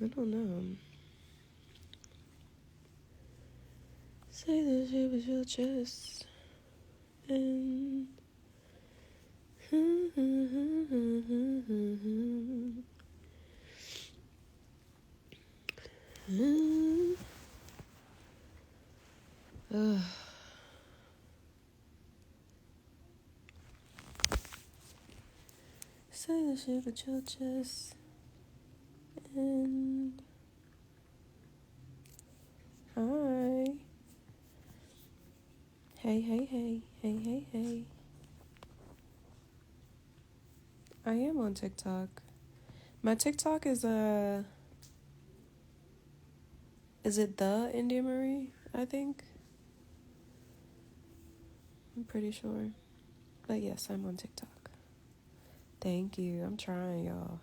I don't know. Say the shit with your chest and say the shit with your chest and hi. Hey, hey, hey, hey, hey, hey. I am on TikTok. My TikTok is it the indyamarie? I think. I'm pretty sure. But yes, I'm on TikTok. Thank you. I'm trying, y'all.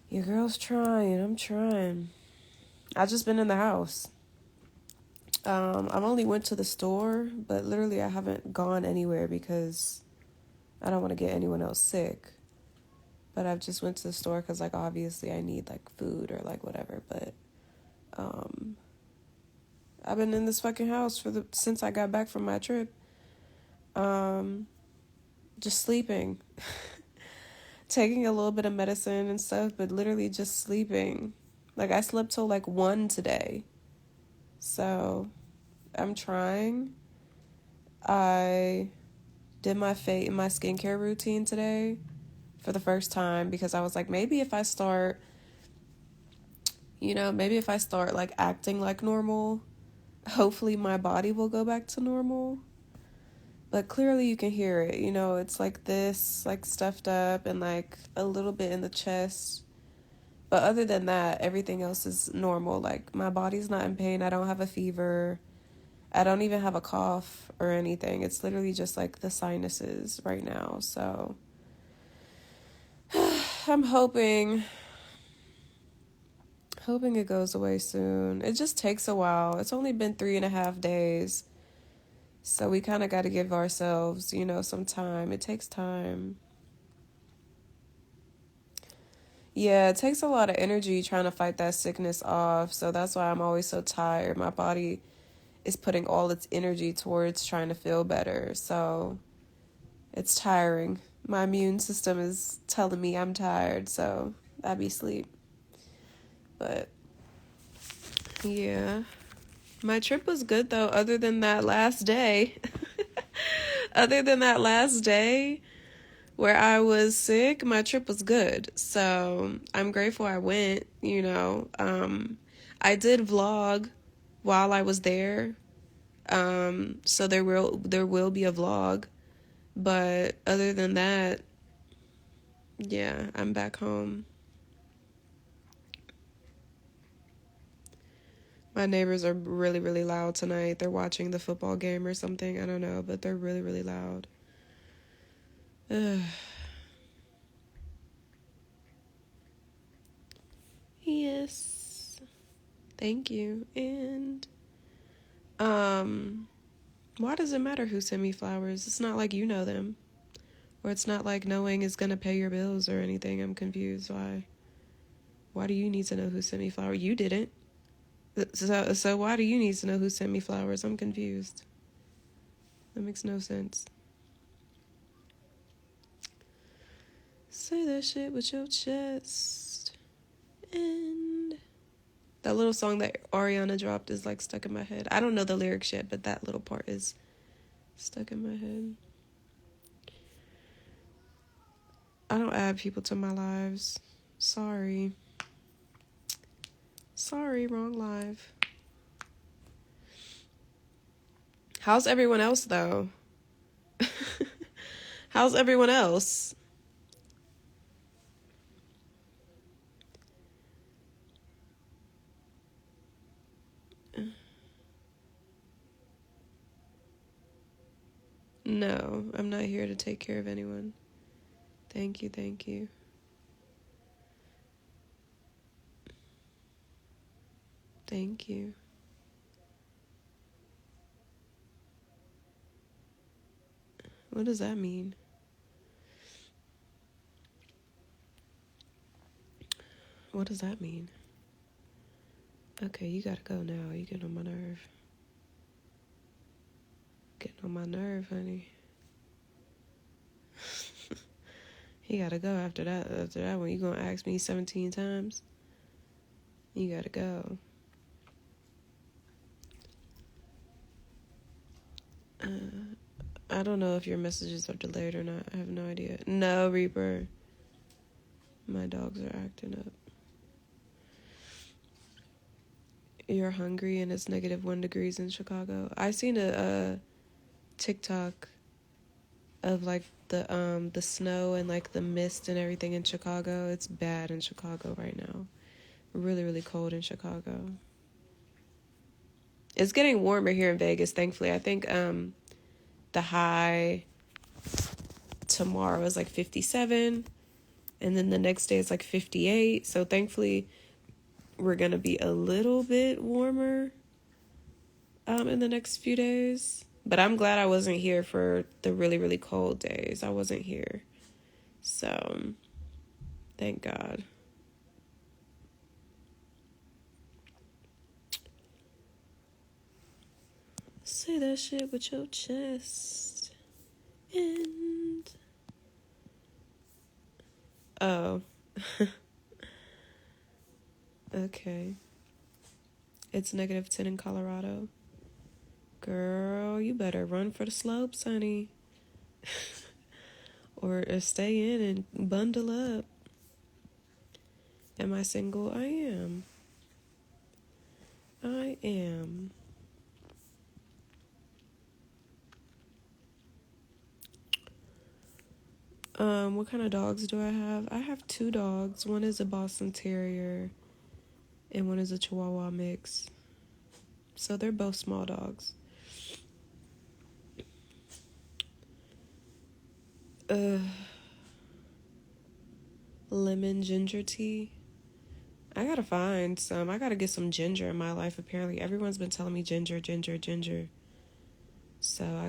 Your girl's trying. I'm trying. I just been in the house. I've only went to the store, but literally I haven't gone anywhere because I don't want to get anyone else sick. But I've just went to the store because, like, obviously I need, like, food or, like, whatever. But, I've been in this fucking house since I got back from my trip. Just sleeping. Taking a little bit of medicine and stuff, but literally just sleeping. Like, I slept till, like, 1 today. So, I'm trying. I did my skincare routine today for the first time because I was like, maybe if I start, like acting like normal, hopefully my body will go back to normal. But clearly you can hear it, it's like this, like stuffed up and like a little bit in the chest. But other than that, everything else is normal. Like my body's not in pain. I don't have a fever. I don't even have a cough or anything. It's literally just like the sinuses right now. So I'm hoping it goes away soon. It just takes a while. It's only been 3.5 days. So we kind of got to give ourselves, some time. It takes time. Yeah, it takes a lot of energy trying to fight that sickness off. So that's why I'm always so tired. My body is putting all its energy towards trying to feel better. So it's tiring. My immune system is telling me I'm tired, so I be sleep. But yeah. My trip was good though, other than that last day. Other than that last day where I was sick, my trip was good. So I'm grateful I went, I did vlog while I was there. So there will be a vlog. But other than that, yeah, I'm back home. My neighbors are really, really loud tonight. They're watching the football game or something. I don't know, but they're really, really loud. Ugh. Yes. Thank you. And, why does it matter who sent me flowers? It's not like you know them. Or it's not like knowing is gonna pay your bills or anything. I'm confused. Why? Why do you need to know who sent me flowers? You didn't. So why do you need to know who sent me flowers? I'm confused. That makes no sense. Say that shit with your chest. And that little song that Ariana dropped is like stuck in my head. I don't know the lyrics yet, but that little part is stuck in my head. I don't add people to my lives. Sorry. Sorry, wrong live. How's everyone else, though? How's everyone else? No, I'm not here to take care of anyone. Thank you, thank you. Thank you. What does that mean? What does that mean? Okay, you gotta go now. You getting on my nerve. Getting on my nerve, honey. You gotta go after that. After that one, you gonna ask me 17 times? You gotta go. I don't know if your messages are delayed or not. I have no idea. No, Reaper. My dogs are acting up. You're hungry and it's -1 degrees in Chicago. I seen a TikTok of like the snow and like the mist and everything in Chicago. It's bad in Chicago right now. Really, really cold in Chicago. It's getting warmer here in Vegas, thankfully. I think the high tomorrow is like 57, and then the next day it's like 58. So thankfully we're gonna be a little bit warmer in the next few days. But I'm glad I wasn't here for the really, really cold days. I wasn't here. So thank God. Say that shit with your chest. And oh. Okay. It's -10 in Colorado. Girl, you better run for the slopes, honey. or stay in and bundle up. Am I single? I am. I am. What kind of dogs do I have? I have 2 dogs. One is a Boston Terrier and one is a Chihuahua mix. So they're both small dogs. Lemon ginger tea. I gotta find some. I gotta get some ginger in my life. Apparently, everyone's been telling me ginger, ginger, ginger. So I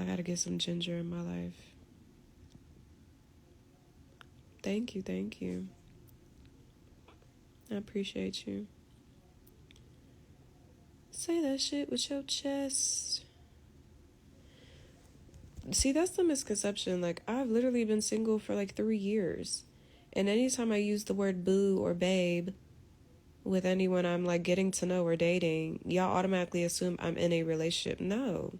gotta get some ginger in my life. Thank you. I appreciate you. Say that shit with your chest. See, that's the misconception. Like, I've literally been single for like 3 years. And anytime I use the word boo or babe with anyone I'm like getting to know or dating, y'all automatically assume I'm in a relationship. No.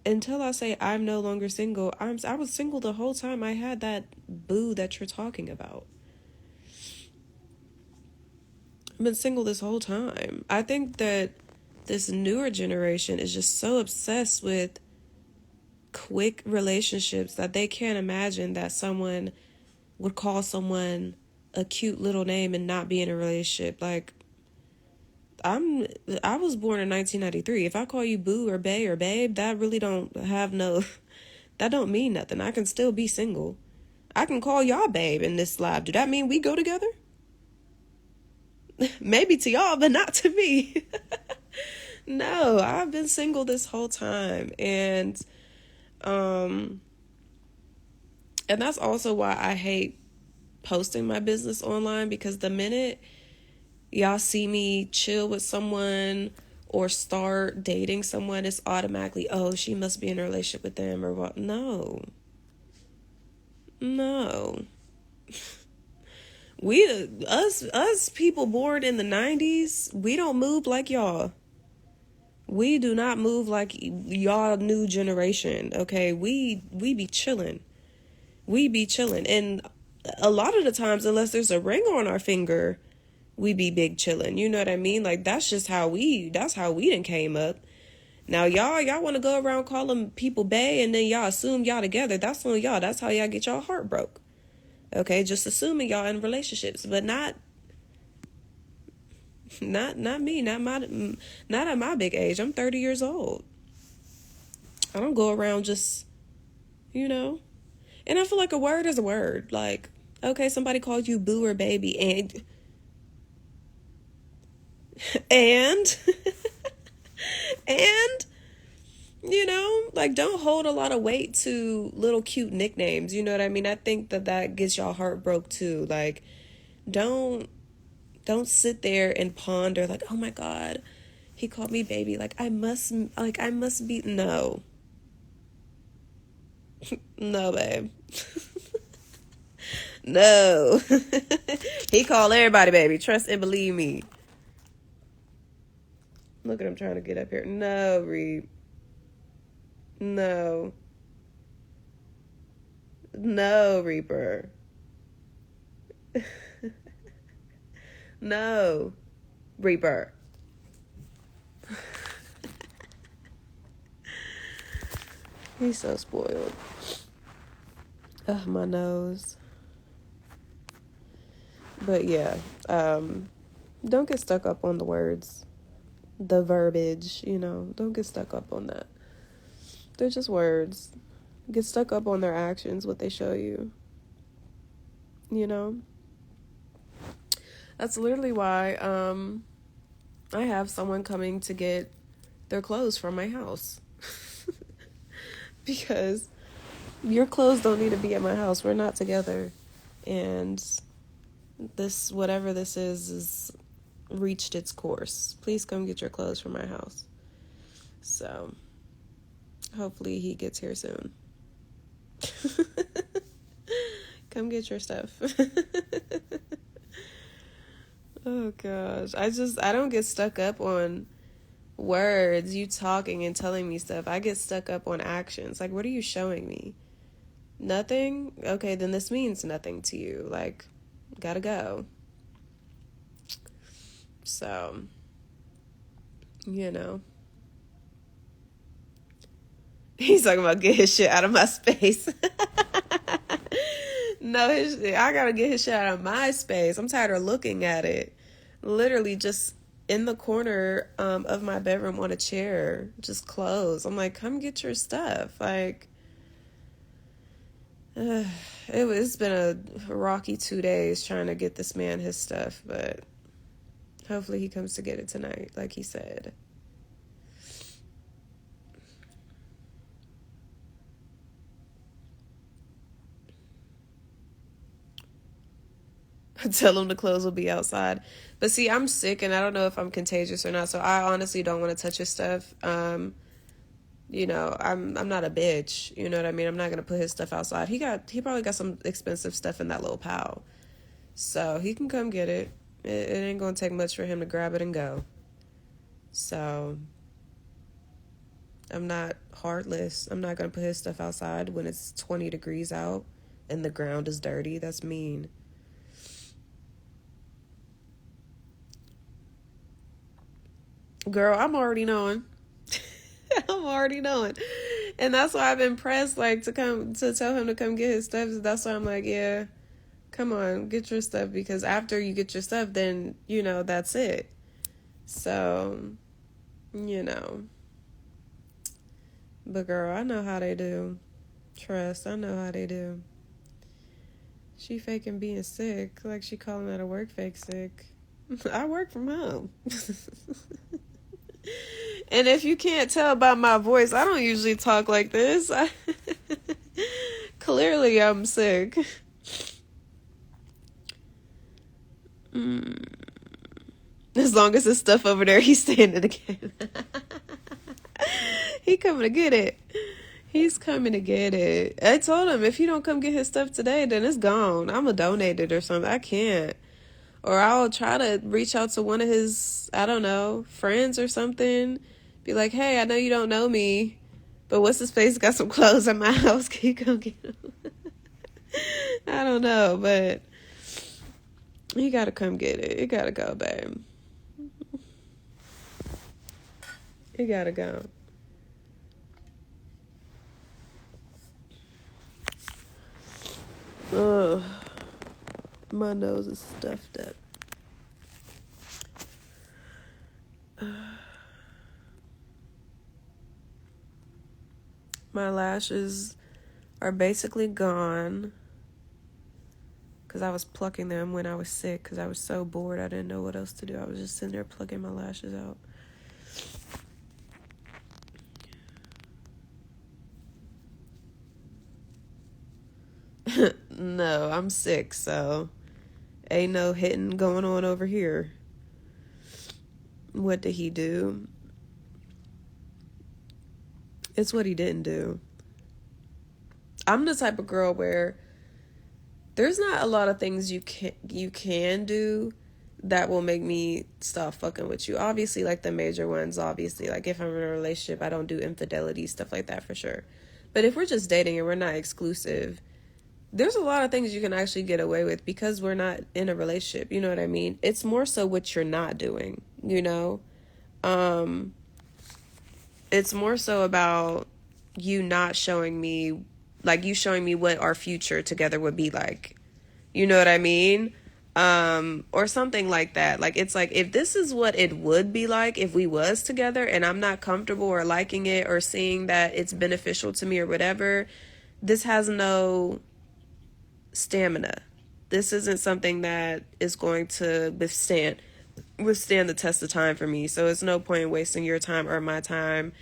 Until I say I'm no longer single, I was single the whole time I had that boo that you're talking about. I've been single this whole time. I think that this newer generation is just so obsessed with quick relationships that they can't imagine that someone would call someone a cute little name and not be in a relationship. Like, I was born in 1993. If I call you boo or bae or babe, that really don't have no, that don't mean nothing. I can still be single. I can call y'all babe in this live. Do that mean we go together? Maybe to y'all, but not to me. No, I've been single this whole time. And that's also why I hate posting my business online, because the minute y'all see me chill with someone or start dating someone, it's automatically, oh, she must be in a relationship with them or what. No. Us people born in the 90s, we don't move like y'all. We do not move like y'all new generation, okay? We be chilling. And a lot of the times, unless there's a ring on our finger, we be big chilling. You know what I mean? Like, that's how we done came up. Now, y'all want to go around calling people bae and then y'all assume y'all together. That's on y'all. That's how y'all get y'all heart broke. Okay, just assuming y'all in relationships, but not me, not at my big age. I'm 30 years old. I don't go around just, and I feel like a word is a word. Like, okay, somebody called you boo or baby, and and like, don't hold a lot of weight to little cute nicknames. You know what I mean? I think that gets y'all heart broke too. Like, don't Don't sit there and ponder like, oh my God, he called me baby. I must be. No. No, babe. No. He called everybody baby. Trust and believe me. Look at him trying to get up here. No, Reed. No. No, Reaper. No, Reaper. He's so spoiled. Ugh, my nose. But yeah, don't get stuck up on the words, the verbiage, don't get stuck up on that. They're just words. Get stuck up on their actions, what they show you. That's literally why I have someone coming to get their clothes from my house. Because your clothes don't need to be at my house. We're not together. And this, whatever this is reached its course. Please come get your clothes from my house. So, hopefully he gets here soon. Come get your stuff. Oh gosh. I don't get stuck up on words, you talking and telling me stuff. I get stuck up on actions. What are you showing me? Nothing? Okay, then this means nothing to you. Gotta go. So, He's talking about get his shit out of my space. No, I gotta get his shit out of my space. I'm tired of looking at it. Literally just in the corner of my bedroom on a chair, just clothes. I'm like, come get your stuff. It's been a rocky 2 days trying to get this man his stuff, but hopefully he comes to get it tonight, like he said. Tell him the clothes will be outside. But see, I'm sick and I don't know if I'm contagious or not, so I honestly don't want to touch his stuff. I'm not a bitch. You know what I mean? I'm not gonna put his stuff outside. He probably got some expensive stuff in that little pile. So he can come get it. It ain't gonna take much for him to grab it and go. So I'm not heartless. I'm not gonna put his stuff outside when it's 20 degrees out and the ground is dirty. That's mean. Girl, I'm already knowing. I'm already knowing. And that's why I've been pressed, to tell him to come get his stuff. That's why I'm like, yeah, come on, get your stuff. Because after you get your stuff, then, that's it. So, But girl, I know how they do. Trust, I know how they do. She faking being sick. She calling out of work fake sick. I work from home. And if you can't tell by my voice, I don't usually talk like this. Clearly, I'm sick. As long as there's stuff over there, he's standing again. He coming to get it. He's coming to get it. I told him, if he don't come get his stuff today, then it's gone. I'm going to donate it or something. I can't. Or I'll try to reach out to one of his, I don't know, friends or something. Be like, hey, I know you don't know me, but what's his face got some clothes at my house. Can you come get them? I don't know, but you got to come get it. You got to go, babe. You got to go. Ugh. My nose is stuffed up. My lashes are basically gone because I was plucking them when I was sick because I was so bored I didn't know what else to do. I was just sitting there plucking my lashes out. No, I'm sick, so Ain't no hitting going on over here. What did he do? It's what he didn't do. I'm the type of girl where there's not a lot of things you can do that will make me stop fucking with you. Obviously, like the major ones, obviously. Like if I'm in a relationship, I don't do infidelity, stuff like that for sure. But if we're just dating and we're not exclusive, there's a lot of things you can actually get away with because we're not in a relationship. You know what I mean? It's more so what you're not doing, you know? It's more so about you not showing me, like you showing me what our future together would be like. You know what I mean? Or something like that. Like, it's like, if this is what it would be like if we was together and I'm not comfortable or liking it or seeing that it's beneficial to me or whatever, this has no stamina. This isn't something that is going to withstand the test of time for me. So it's no point in wasting your time or my time,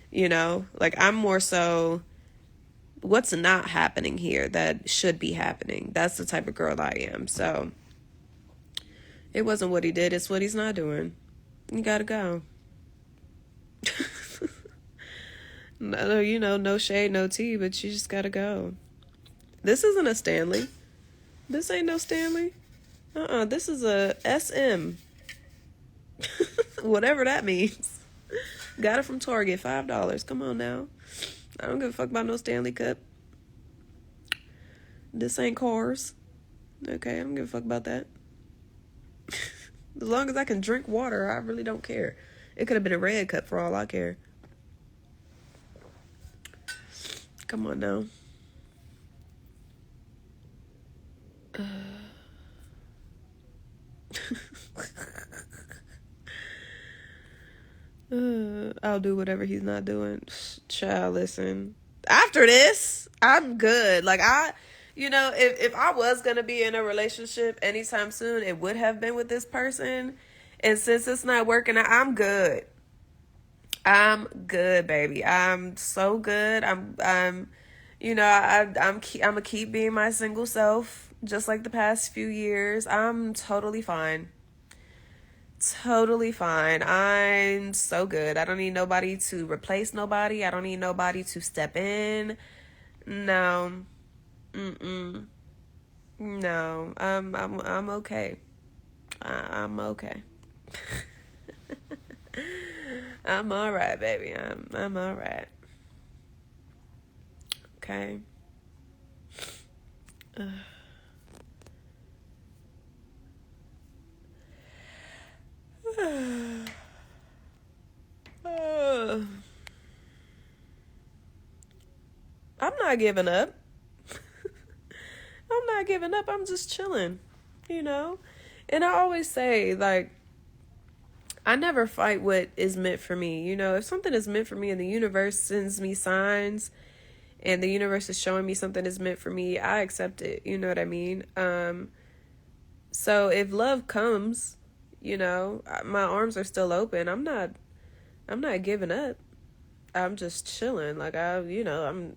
you know? Like, I'm more so, what's not happening here that should be happening? That's the type of girl I am. So it wasn't what he did, it's what he's not doing. You gotta go. No, you know, no shade, no tea, but you just gotta go. This isn't a Stanley. This ain't no Stanley. This is a SM. Whatever that means. Got it from Target, $5. Come on now. I don't give a fuck about no Stanley Cup. This ain't cars. Okay, I don't give a fuck about that. As long as I can drink water, I really don't care. It could have been a red cup for all I care. Come on now. I'll do whatever he's not doing. Child, listen. After this, I'm good. Like, you know, if I was going to be in a relationship anytime soon, it would have been with this person. And since it's not working, I'm good. I'm good, baby. I'm so good. You know, I'm gonna keep being my single self, just like the past few years. I'm totally fine. Totally fine. I'm so good. I don't need nobody to replace nobody. I don't need nobody to step in. No. Mm-mm. No. I'm okay. I'm okay. I'm all right, baby. I'm all right. Okay. I'm not giving up. I'm not giving up. I'm just chilling, you know? And I always say, like, I never fight what is meant for me. You know, if something is meant for me and the universe sends me signs and the universe is showing me something is meant for me, I accept it. You know what I mean? So if love comes, you know, my arms are still open. I'm not giving up. I'm just chilling. Like, I'm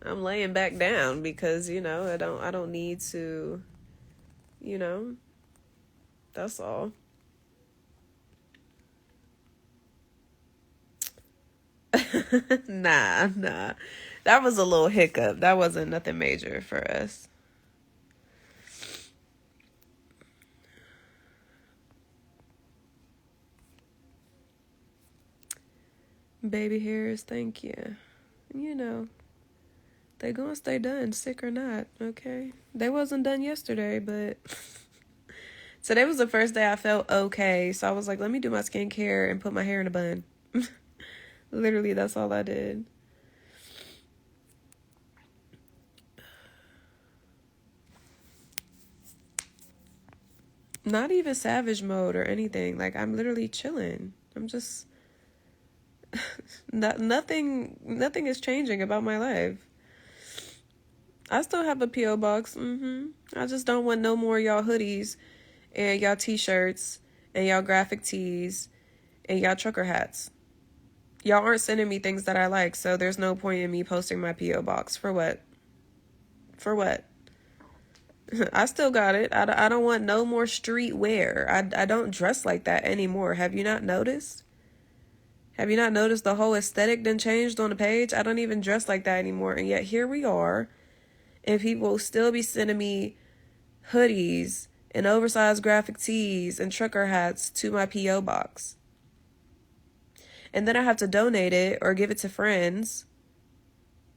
laying back down because, you know, I don't need to, you know, that's all. Nah. That was a little hiccup. That wasn't nothing major for us. Baby hairs, thank you. You know, they gonna stay done, sick or not, okay? They wasn't done yesterday, but today was the first day I felt okay. So I was like, let me do my skincare and put my hair in a bun. Literally, that's all I did. Not even savage mode or anything. Like, I'm literally chilling. I'm just nothing is changing about my life. I still have a P.O. box. I just don't want no more y'all hoodies and y'all t-shirts and y'all graphic tees and y'all trucker hats. Y'all aren't sending me things that I like, so there's no point in me posting my P.O. box. For what? For what? I still got it. I don't want no more street wear. I don't dress like that anymore. Have you not noticed? Have you not noticed the whole aesthetic done changed on the page? I don't even dress like that anymore. And yet here we are. And people still be sending me hoodies and oversized graphic tees and trucker hats to my P.O. box. And then I have to donate it or give it to friends.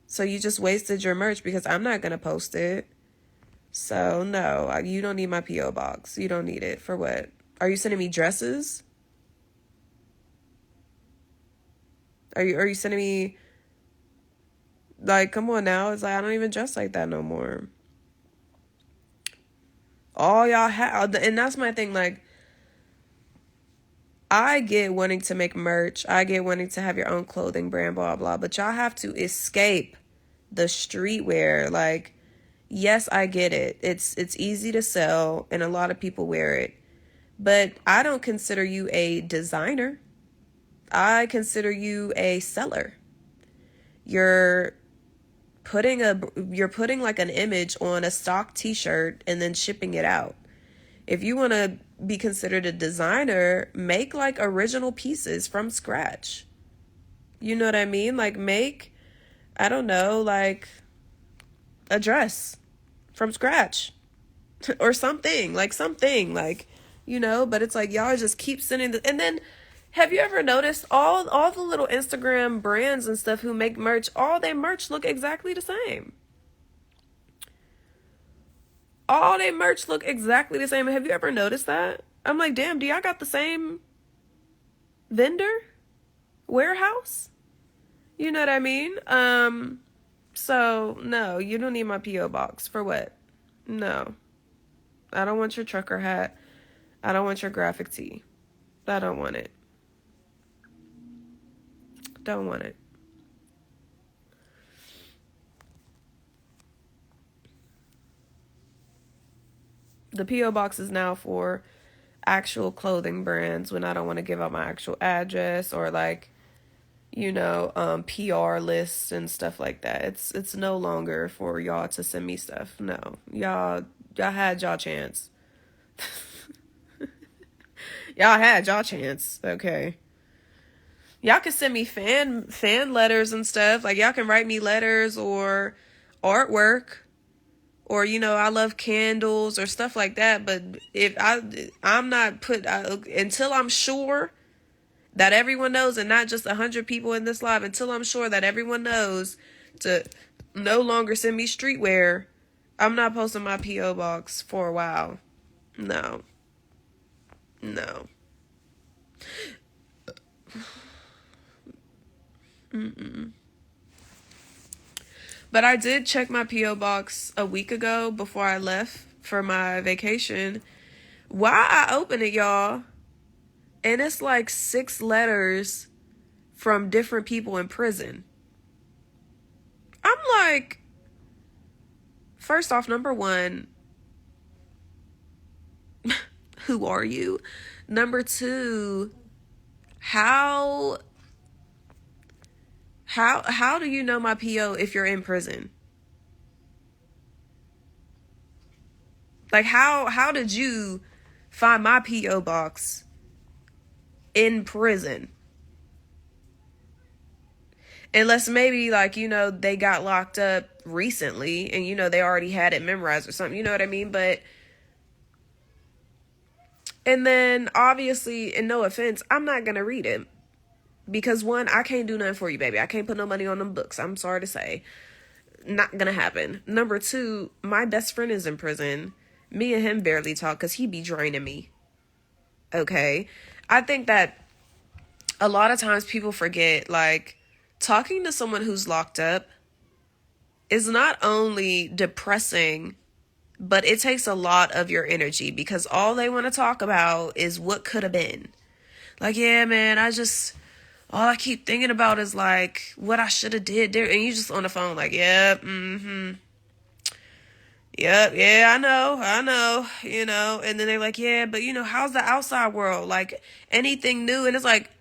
So you just wasted your merch because I'm not going to post it. So no, you don't need my P.O. box. You don't need it. For what? Are you sending me dresses? Are you sending me, like, come on now. It's like, I don't even dress like that no more. All y'all have, and that's my thing, like, I get wanting to make merch. I get wanting to have your own clothing brand, blah, blah. But y'all have to escape the streetwear. Like, yes, I get it. It's easy to sell and a lot of people wear it. But I don't consider you a designer. I consider you a seller. You're putting like an image on a stock t-shirt and then shipping it out. If you want to be considered a designer, make like original pieces from scratch. You know what I mean? Like make, I don't know, like a dress from scratch or something, but it's like y'all just keep sending the, and then have you ever noticed all the little Instagram brands and stuff who make merch, all their merch look exactly the same. All their merch look exactly the same. Have you ever noticed that? I'm like, damn, do y'all got the same vendor? Warehouse? You know what I mean? So no, you don't need my P.O. box. For what? No. I don't want your trucker hat. I don't want your graphic tee. I don't want it. Don't want it. The P.O. box is now for actual clothing brands when I don't want to give out my actual address or like, PR lists and stuff like that. It's no longer for y'all to send me stuff. No. Y'all had y'all chance. Y'all had y'all chance. Okay. Y'all can send me fan letters and stuff. Like y'all can write me letters or artwork. Or, I love candles or stuff like that. But if I'm not until I'm sure that everyone knows, and not just 100 people in this live, until I'm sure that everyone knows to no longer send me streetwear, I'm not posting my P.O. box for a while. No. Mm-mm. But I did check my P.O. box a week ago before I left for my vacation. Why I open it, y'all, and it's like 6 letters from different people in prison. I'm like, first off, number one, who are you? Number two, how do you know my PO if you're in prison? Like how did you find my PO box in prison? Unless maybe they got locked up recently and they already had it memorized or something, you know what I mean? But and then obviously, and no offense, I'm not gonna read it. Because one, I can't do nothing for you, baby. I can't put no money on them books. I'm sorry to say. Not gonna happen. Number two, my best friend is in prison. Me and him barely talk because he be draining me. Okay? I think that a lot of times people forget, talking to someone who's locked up is not only depressing, but it takes a lot of your energy because all they want to talk about is what could have been. Like, yeah, man, all I keep thinking about is what I should have did there. And you just on the phone yep, yep, yeah, I know, and then they're like, yeah, but how's the outside world? Anything new? And it's like,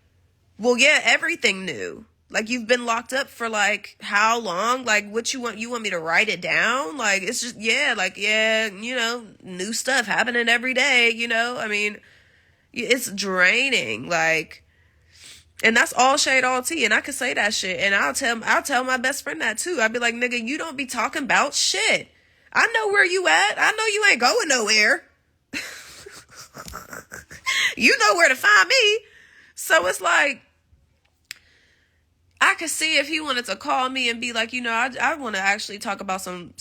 well, yeah, everything new. Like, you've been locked up for, like, how long? Like, what you want me to write it down? Like, it's just, yeah, like, yeah, new stuff happening every day, I mean, it's draining, like, and that's all shade, all tea, and I could say that shit, and I'll tell my best friend that, too. I'll be like, nigga, you don't be talking about shit. I know where you at. I know you ain't going nowhere. You know where to find me. So it's like, I could see if he wanted to call me and be like, I want to actually talk about some,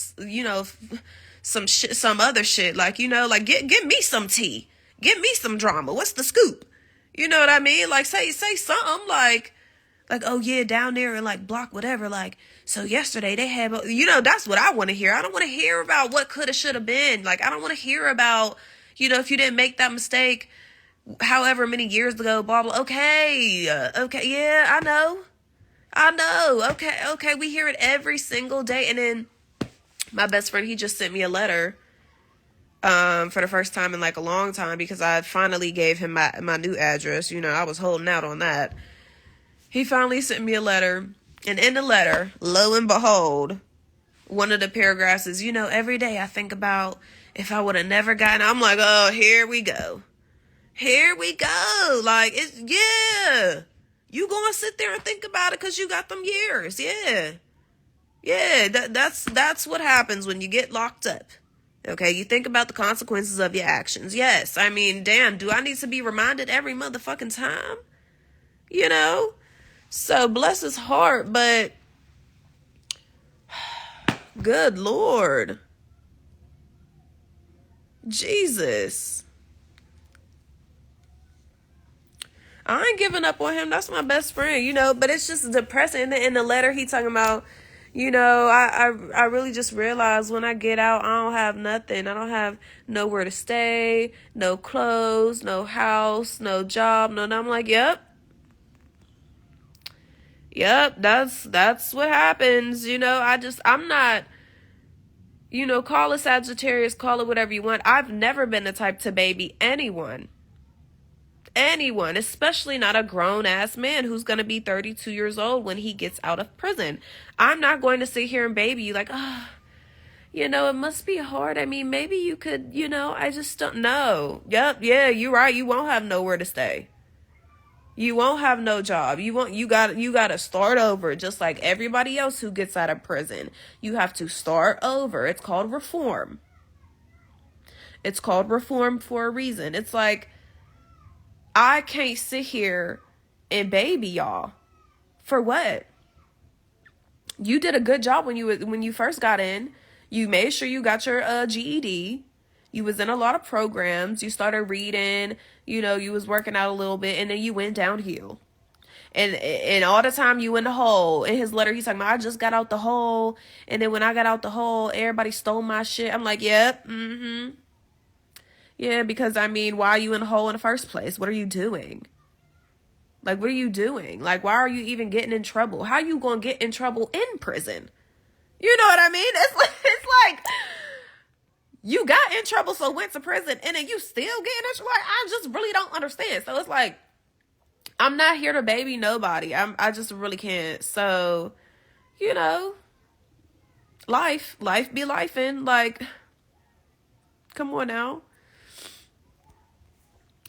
some shit, some other shit. Like, like give me some tea. Give me some drama. What's the scoop? You know what I mean? Like, say something like, oh yeah, down there in like block whatever. Like, so yesterday they had, that's what I want to hear. I don't want to hear about what could have, should have been. Like, I don't want to hear about, if you didn't make that mistake, however many years ago, blah, blah. Okay. Okay. Yeah, I know. Okay. We hear it every single day. And then my best friend, he just sent me a letter, for the first time in like a long time, because I finally gave him my new address. I was holding out on that. He finally sent me a letter, and in the letter, lo and behold, one of the paragraphs is, every day I think about if I would have never gotten, I'm like, oh, here we go. Like, yeah. You gonna sit there and think about it because you got them years. Yeah, that's what happens when you get locked up. Okay, you think about the consequences of your actions. Yes, I mean, damn, do I need to be reminded every motherfucking time? So bless his heart, but good Lord. Jesus. I ain't giving up on him. That's my best friend, but it's just depressing. In the letter, he talking about, I really just realized when I get out, I don't have nothing. I don't have nowhere to stay, no clothes, no house, no job, no. I'm like, yep, that's what happens. I'm not, call it Sagittarius, call it whatever you want. I've never been the type to baby anyone, especially not a grown-ass man who's going to be 32 years old when he gets out of prison. I'm not going to sit here and baby you like, it must be hard. I mean, maybe you could, I just don't know. Yep, yeah, you're right. You won't have nowhere to stay. You won't have no job. You got to start over, just like everybody else who gets out of prison. You have to start over. It's called reform. It's called reform for a reason. It's like, I can't sit here and baby y'all. For what? You did a good job when you first got in. You made sure you got your GED. You was in a lot of programs. You started reading. You was working out a little bit, and then you went downhill. And all the time you in the hole. In his letter, he's talking about, I just got out the hole, and then when I got out the hole, everybody stole my shit. I'm like, yep, yeah, because I mean, why are you in the hole in the first place? What are you doing? Like, what are you doing? Like, why are you even getting in trouble? How you gonna get in trouble in prison? You know what I mean? It's like you got in trouble, so went to prison, and then you still getting in trouble. Like, I just really don't understand. So it's like, I'm not here to baby nobody. I just really can't. So, life be lifing. Like, come on now.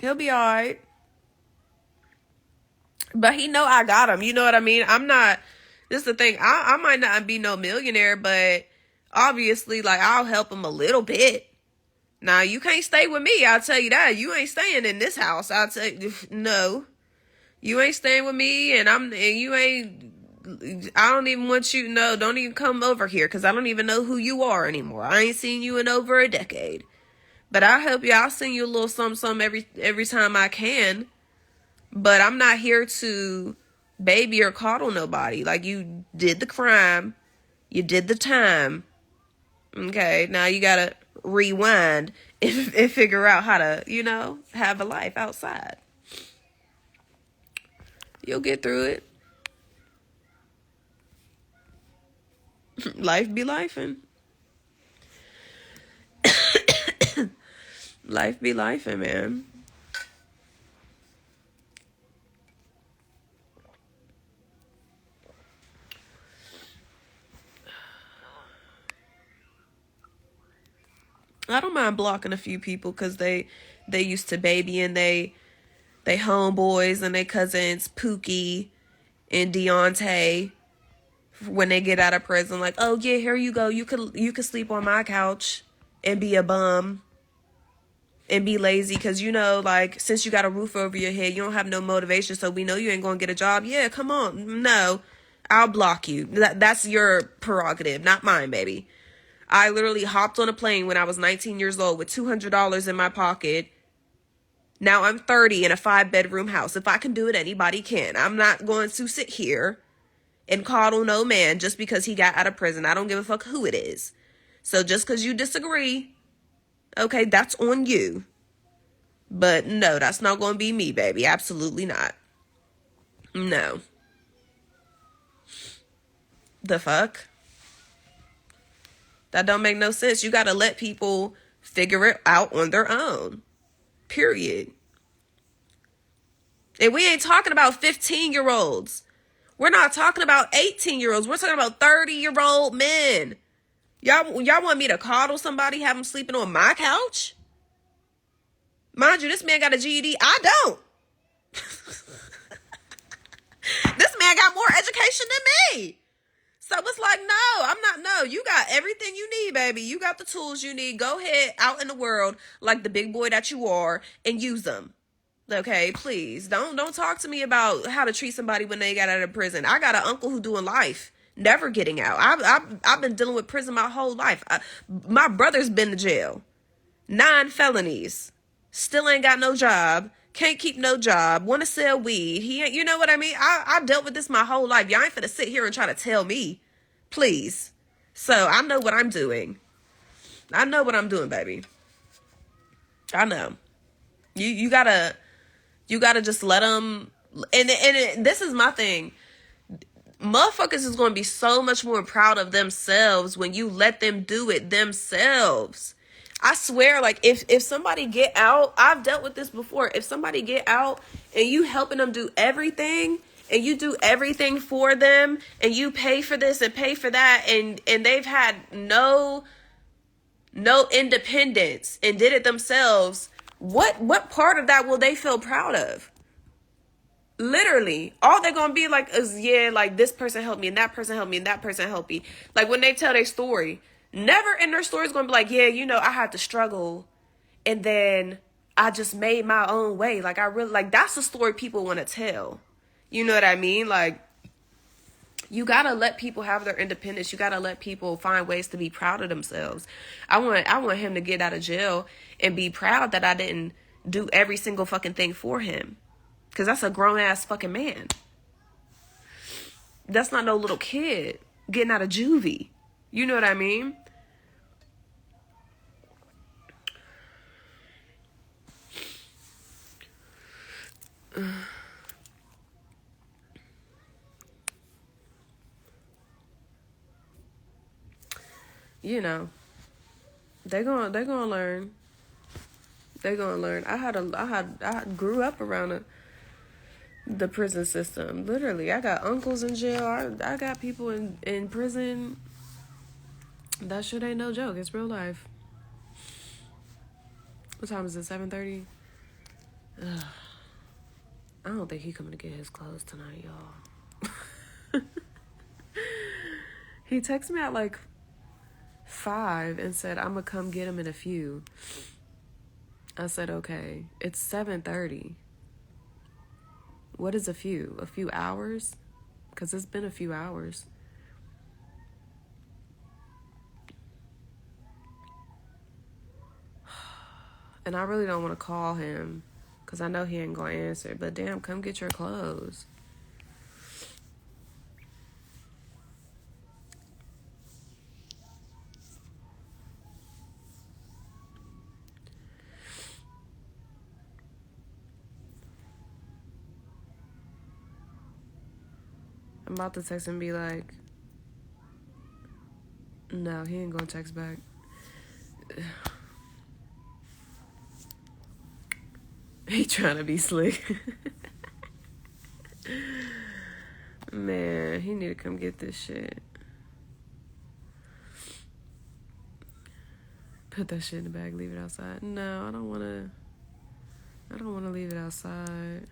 He'll be all right. But he know I got him. You know what I mean? I'm not, this is the thing. I might not be no millionaire, but obviously, like, I'll help him a little bit. Now, you can't stay with me. I'll tell you that. You ain't staying in this house. I'll tell you, no. You ain't staying with me, and you ain't, I don't even want you, no, don't even come over here, because I don't even know who you are anymore. I ain't seen you in over a decade. But I'll help you. I'll send you a little something every time I can. But I'm not here to baby or coddle nobody. Like, you did the crime. You did the time. Okay, now you gotta rewind and figure out how to, have a life outside. You'll get through it. Life be lifing. Life be lifing, man. mind blocking a few people because they used to baby and they homeboys and they cousins Pookie and Deontay when they get out of prison. Like, oh yeah, here you go. You could sleep on my couch and be a bum and be lazy because, you know, like, since you got a roof over your head, you don't have no motivation, so we know you ain't gonna get a job. Yeah, come on. No, I'll block you. That's your prerogative, not mine, baby. I literally hopped on a plane when I was 19 years old with $200 in my pocket. Now I'm 30 in a 5-bedroom house. If I can do it, anybody can. I'm not going to sit here and coddle no man just because he got out of prison. I don't give a fuck who it is. So just because you disagree, okay, that's on you. But no, that's not going to be me, baby. Absolutely not. No. The fuck? That don't make no sense. You got to let people figure it out on their own. Period. And we ain't talking about 15-year-olds. We're not talking about 18-year-olds. We're talking about 30-year-old men. Y'all want me to coddle somebody, have them sleeping on my couch? Mind you, this man got a GED. I don't. This man got more education than me. So it's like, no, I'm not. No, you got everything you need, baby. You got the tools you need. Go ahead out in the world like the big boy that you are and use them. Okay, please. Don't talk to me about how to treat somebody when they got out of prison. I got an uncle who doing life, never getting out. I've been dealing with prison my whole life. My brother's been to jail. 9 felonies. Still ain't got no job. Can't keep no job. Want to sell weed. He ain't, you know what I mean? I dealt with this my whole life. Y'all ain't finna sit here and try to tell me. Please. So I know what I'm doing. I know what I'm doing, baby. I know. You gotta just let them. And this is my thing. Motherfuckers is going to be so much more proud of themselves when you let them do it themselves. I swear, like, if somebody get out, I've dealt with this before. If somebody get out and you helping them do everything and you do everything for them and you pay for this and pay for that and they've had no independence and did it themselves, what part of that will they feel proud of? Literally, all they're gonna be like is, yeah, like, this person helped me and that person helped me and that person helped me. Like, when they tell their story, never in their story is gonna be like, yeah, you know, I had to struggle and then I just made my own way. Like, I really, like, that's the story people want to tell. You know what I mean? Like, you gotta let people have their independence. You gotta let people find ways to be proud of themselves. I want him to get out of jail and be proud that I didn't do every single fucking thing for him. Because that's a grown-ass fucking man. That's not no little kid getting out of juvie. You know what I mean? You know, they're gonna learn. They're gonna learn. I grew up around the prison system. Literally, I got uncles in jail. I got people in prison. That shit ain't no joke. It's real life. What time is it? 7:30. I don't think he coming to get his clothes tonight, y'all. He texted me at like 5 and said, I'm gonna come get him in a few. I said, okay. It's 7:30. What is a few? A few hours? Because it's been a few hours. And I really don't want to call him because I know he ain't going to answer. But damn, come get your clothes. I'm about to text and be like, no, he ain't gonna text back. He trying to be slick. Man, he need to come get this shit. Put that shit in the bag, leave it outside. No, I don't want to. I don't want to leave it outside.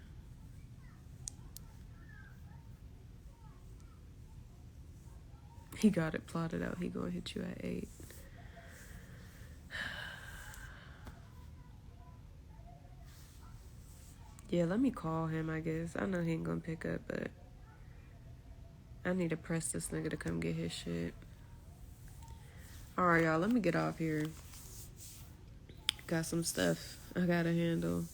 He got it plotted out. He gonna hit you at 8. Yeah, let me call him, I guess. I know he ain't gonna pick up, but I need to press this nigga to come get his shit. Alright, y'all, let me get off here. Got some stuff I gotta handle.